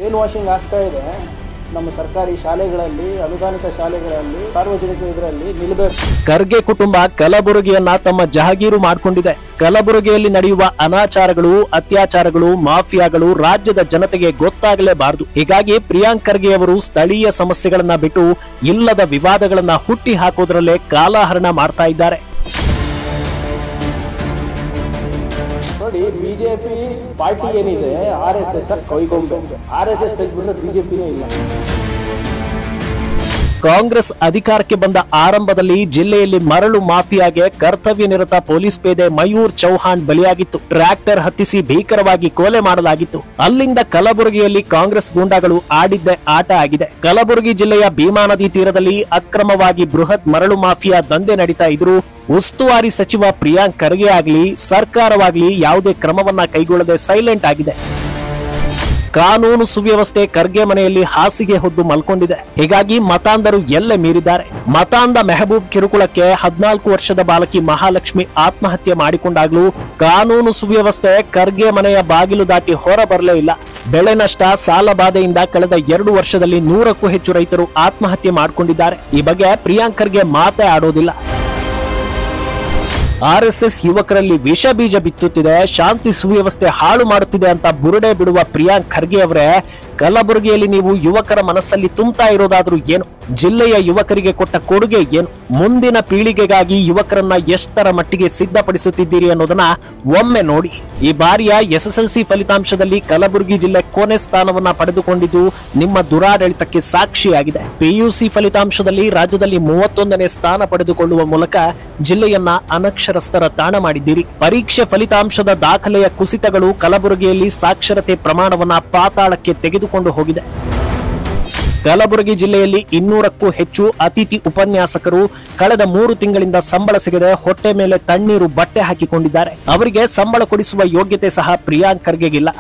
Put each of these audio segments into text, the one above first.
Brain washing ಆಗ್ತಾ ಇದೆ ನಮ್ಮ ಸರ್ಕಾರಿ ಶಾಲೆಗಳಲ್ಲಿ, ಅನುದಾನಿತ ಶಾಲೆಗಳಲ್ಲಿ, ಸಾರ್ವಜನಿಕ ಇದರಲ್ಲಿ ನಿಲ್ಲಬೇಕು. ಖರ್ಗೆ ಕುಟುಂಬ ಕಲಬುರಗಿಯನ್ನ ತಮ್ಮ ಜಹಗೀರು ಮಾಡಿಕೊಂಡಿದೆ. ಕಲಬುರಗಿಯಲ್ಲಿ ನಡೆಯುವ ಅನಾಚಾರಗಳು, ಅತ್ಯಾಚಾರಗಳು, ಮಾಫಿಯಾಗಳು ರಾಜ್ಯದ ಜನತೆಗೆ ಗೊತ್ತಾಗಲೇಬಾರದು. ಹೀಗಾಗಿ ಪ್ರಿಯಾಂಕ್ ಖರ್ಗೆ ಅವರು ಸ್ಥಳೀಯ ಸಮಸ್ಯೆಗಳನ್ನ ಬಿಟ್ಟು ಇಲ್ಲದ ವಿವಾದಗಳನ್ನ ಹುಟ್ಟಿ ಹಾಕೋದ್ರಲ್ಲೇ ಕಾಲಹರಣ ಮಾಡ್ತಾ ಇದ್ದಾರೆ. ನೋಡಿ, ಬಿಜೆಪಿ ಪಾರ್ಟಿ ಏನಿದೆ RSS ಕೈಗೊಂಬೆ. RSS ತೆಗೆದ್ಬಿಟ್ರೆ ಬಿಜೆಪಿನೇ ಇಲ್ಲ. ಕಾಂಗ್ರೆಸ್ ಅಧಿಕಾರಕ್ಕೆ ಬಂದ ಆರಂಭದಲ್ಲಿ ಜಿಲ್ಲೆಯಲ್ಲಿ ಮರಳು ಮಾಫಿಯಾಗೆ ಕರ್ತವ್ಯ ನಿರತ ಪೊಲೀಸ್ ಪೇದೆ ಮಯೂರ್ ಚೌಹಾಣ್ ಬಲಿಯಾಗಿತ್ತು. ಟ್ರ್ಯಾಕ್ಟರ್ ಹತ್ತಿಸಿ ಭೀಕರವಾಗಿ ಕೊಲೆ ಮಾಡಲಾಗಿತ್ತು. ಅಲ್ಲಿಂದ ಕಲಬುರಗಿಯಲ್ಲಿ ಕಾಂಗ್ರೆಸ್ ಗೂಂಡಾಗಳು ಆಡಿದ್ದೇ ಆಟ ಆಗಿದೆ. ಕಲಬುರಗಿ ಜಿಲ್ಲೆಯ ಭೀಮಾ ನದಿ ತೀರದಲ್ಲಿ ಅಕ್ರಮವಾಗಿ ಬೃಹತ್ ಮರಳು ಮಾಫಿಯಾ ದಂಧೆ ನಡೀತಾ ಇದ್ರು. ಉಸ್ತುವಾರಿ ಸಚಿವ ಪ್ರಿಯಾಂಕ್ ಖರ್ಗೆ ಆಗ್ಲಿ, ಸರ್ಕಾರವಾಗ್ಲಿ ಯಾವುದೇ ಕ್ರಮವನ್ನ ಕೈಗೊಳ್ಳದೆ ಸೈಲೆಂಟ್ ಆಗಿದೆ. ಕಾನೂನು ಸುವ್ಯವಸ್ಥೆ ಖರ್ಗೆ ಮನೆಯಲ್ಲಿ ಹಾಸಿಗೆ ಹೊದ್ದು ಮಲ್ಕೊಂಡಿದೆ. ಹೀಗಾಗಿ ಮತಾಂಧರು ಎಲ್ಲೆ ಮೀರಿದ್ದಾರೆ. ಮತಾಂಧ ಮೆಹಬೂಬ್ ಕಿರುಕುಳಕ್ಕೆ 14 ವರ್ಷದ ಬಾಲಕಿ ಮಹಾಲಕ್ಷ್ಮಿ ಆತ್ಮಹತ್ಯೆ ಮಾಡಿಕೊಂಡಾಗ್ಲೂ ಕಾನೂನು ಸುವ್ಯವಸ್ಥೆ ಖರ್ಗೆ ಮನೆಯ ಬಾಗಿಲು ದಾಟಿ ಹೊರ ಬರಲೇ ಇಲ್ಲ. ಬೆಳೆ ನಷ್ಟ, ಸಾಲ ಬಾಧೆಯಿಂದ ಕಳೆದ 2 ವರ್ಷದಲ್ಲಿ 100ಕ್ಕೂ ಹೆಚ್ಚು ರೈತರು ಆತ್ಮಹತ್ಯೆ ಮಾಡಿಕೊಂಡಿದ್ದಾರೆ. ಈ ಬಗ್ಗೆ ಪ್ರಿಯಾಂಕ್ ಖರ್ಗೆ ಮಾತೇ ಆಡೋದಿಲ್ಲ. RSS ಯುವಕರಲ್ಲಿ ವಿಷ ಬೀಜ ಬಿತ್ತುತ್ತಿದೆ, ಶಾಂತಿ ಸುವ್ಯವಸ್ಥೆ ಹಾಳು ಮಾಡುತ್ತಿದೆ ಅಂತ ಬುರುಡೆ ಬಿಡುವ ಪ್ರಿಯಾಂಕ್ ಖರ್ಗೆ ಅವರೇ, ಕಲಬುರಗಿಯಲ್ಲಿ ನೀವು ಯುವಕರ ಮನಸ್ಸಲ್ಲಿ ತುಂಬ್ತಾ ಇರೋದಾದ್ರೂ ಏನು? ಜಿಲ್ಲೆಯ ಯುವಕರಿಗೆ ಕೊಟ್ಟ ಕೊಡುಗೆ ಏನು? ಮುಂದಿನ ಪೀಳಿಗೆಗಾಗಿ ಯುವಕರನ್ನ ಎಷ್ಟರ ಮಟ್ಟಿಗೆ ಸಿದ್ಧಪಡಿಸುತ್ತಿದ್ದೀರಿ ಅನ್ನೋದನ್ನ ಒಮ್ಮೆ ನೋಡಿ. ಈ ಬಾರಿಯ SSLC ಫಲಿತಾಂಶದಲ್ಲಿ ಕಲಬುರಗಿ ಜಿಲ್ಲೆ ಕೊನೆ ಸ್ಥಾನವನ್ನ ಪಡೆದುಕೊಂಡಿದ್ದು ನಿಮ್ಮ ದುರಾಡಳಿತಕ್ಕೆ ಸಾಕ್ಷಿಯಾಗಿದೆ. PUC ಫಲಿತಾಂಶದಲ್ಲಿ ರಾಜ್ಯದಲ್ಲಿ 31ನೇ ಸ್ಥಾನ ಪಡೆದುಕೊಳ್ಳುವ ಮೂಲಕ ಜಿಲ್ಲೆಯನ್ನ ಅನಕ್ಷರಸ್ಥರ ತಾಣ ಮಾಡಿದ್ದೀರಿ. ಪರೀಕ್ಷೆ ಫಲಿತಾಂಶದ ದಾಖಲೆಯ ಕುಸಿತಗಳು ಕಲಬುರಗಿಯಲ್ಲಿ ಸಾಕ್ಷರತೆ ಪ್ರಮಾಣವನ್ನ ಪಾತಾಳಕ್ಕೆ ತೆಗೆದುಕೊಂಡು ಹೋಗಿದೆ. ಕಲಬುರಗಿ ಜಿಲ್ಲೆಯಲ್ಲಿ 200ಕ್ಕೂ ಹೆಚ್ಚು ಅತಿಥಿ ಉಪನ್ಯಾಸಕರು ಕಳೆದ 3 ತಿಂಗಳಿಂದ ಸಂಬಳ ಸಿಗದೆ ಹೊಟ್ಟೆ ಮೇಲೆ ತಣ್ಣೀರು ಬಟ್ಟೆ ಹಾಕಿಕೊಂಡಿದ್ದಾರೆ. ಅವರಿಗೆ ಸಂಬಳ ಕೊಡಿಸುವ ಯೋಗ್ಯತೆ ಸಹ ಪ್ರಿಯಾಂಕ್ ಖರ್ಗೆಗಿಲ್ಲ.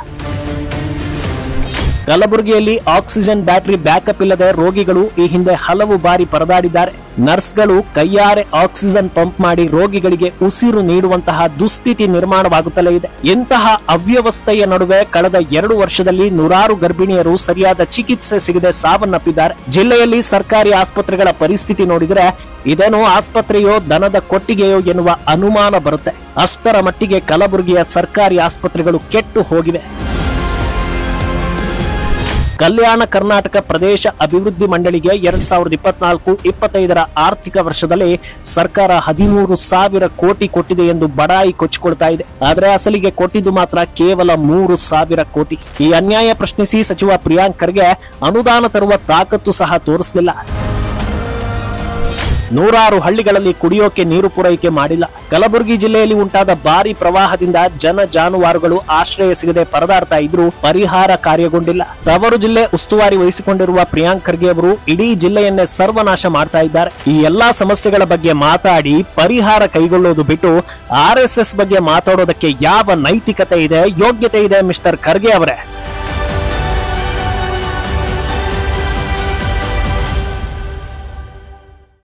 ಕಲಬುರಗಿಯಲ್ಲಿ ಆಕ್ಸಿಜನ್ ಬ್ಯಾಟರಿ ಬ್ಯಾಕಪ್ ಇಲ್ಲದೆ ರೋಗಿಗಳು ಈ ಹಿಂದೆ ಹಲವು ಬಾರಿ ಪರದಾಡಿದ್ದಾರೆ. ನರ್ಸ್ಗಳು ಕೈಯಾರೆ ಆಕ್ಸಿಜನ್ ಪಂಪ್ ಮಾಡಿ ರೋಗಿಗಳಿಗೆ ಉಸಿರು ನೀಡುವಂತಹ ದುಸ್ಥಿತಿ ನಿರ್ಮಾಣವಾಗುತ್ತಲೇ ಇದೆ. ಇಂತಹ ಅವ್ಯವಸ್ಥೆಯ ನಡುವೆ ಕಳೆದ 2 ವರ್ಷದಲ್ಲಿ 100 ಗರ್ಭಿಣಿಯರು ಸರಿಯಾದ ಚಿಕಿತ್ಸೆ ಸಿಗದೆ ಸಾವನ್ನಪ್ಪಿದ್ದಾರೆ. ಜಿಲ್ಲೆಯಲ್ಲಿ ಸರ್ಕಾರಿ ಆಸ್ಪತ್ರೆಗಳ ಪರಿಸ್ಥಿತಿ ನೋಡಿದರೆ ಇದೇನೋ ಆಸ್ಪತ್ರೆಯೋ ದನದ ಕೊಟ್ಟಿಗೆಯೋ ಎನ್ನುವ ಅನುಮಾನ ಬರುತ್ತೆ. ಅಷ್ಟರ ಮಟ್ಟಿಗೆ ಕಲಬುರಗಿಯ ಸರ್ಕಾರಿ ಆಸ್ಪತ್ರೆಗಳು ಕೆಟ್ಟು ಹೋಗಿವೆ. ಕಲ್ಯಾಣ ಕರ್ನಾಟಕ ಪ್ರದೇಶ ಅಭಿವೃದ್ಧಿ ಮಂಡಳಿಗೆ 2024-25ರ ಆರ್ಥಿಕ ವರ್ಷದಲ್ಲಿ ಸರ್ಕಾರ 13,000 ಕೋಟಿ ಕೊಟ್ಟಿದೆ ಎಂದು ಬಡಾಯಿ ಕೊಚ್ಚಿಕೊಳ್ತಾ ಇದೆ. ಆದರೆ ಅಸಲಿಗೆ ಕೊಟ್ಟಿದ್ದು ಮಾತ್ರ ಕೇವಲ 3,000 ಕೋಟಿ. ಈ ಅನ್ಯಾಯ ಪ್ರಶ್ನಿಸಿ ಸಚಿವ ಪ್ರಿಯಾಂಕ್ ಖರ್ಗೆ ಅನುದಾನ ತರುವ ತಾಕತ್ತು ಸಹ ತೋರಿಸಲಿಲ್ಲ. 100 ಹಳ್ಳಿಗಳಲ್ಲಿ ಕುಡಿಯೋಕೆ ನೀರು ಪೂರೈಕೆ ಮಾಡಿಲ್ಲ. ಕಲಬುರಗಿ ಜಿಲ್ಲೆಯಲ್ಲಿ ಉಂಟಾದ ಭಾರಿ ಪ್ರವಾಹದಿಂದ ಜನ ಜಾನುವಾರುಗಳು ಆಶ್ರಯ ಸಿಗದೆ ಪರದಾಡ್ತಾ ಇದ್ರು, ಪರಿಹಾರ ಕಾರ್ಯಗೊಂಡಿಲ್ಲ. ತವರು ಜಿಲ್ಲೆ ಉಸ್ತುವಾರಿ ವಹಿಸಿಕೊಂಡಿರುವ ಪ್ರಿಯಾಂಕ್ ಖರ್ಗೆ ಅವರು ಇಡೀ ಜಿಲ್ಲೆಯನ್ನೇ ಸರ್ವನಾಶ ಮಾಡ್ತಾ ಇದ್ದಾರೆ. ಈ ಎಲ್ಲಾ ಸಮಸ್ಯೆಗಳ ಬಗ್ಗೆ ಮಾತಾಡಿ ಪರಿಹಾರ ಕೈಗೊಳ್ಳೋದು ಬಿಟ್ಟು RSS ಬಗ್ಗೆ ಮಾತಾಡೋದಕ್ಕೆ ಯಾವ ನೈತಿಕತೆ ಇದೆ, ಯೋಗ್ಯತೆ ಇದೆ ಮಿಸ್ಟರ್ ಖರ್ಗೆ ಅವರೇ?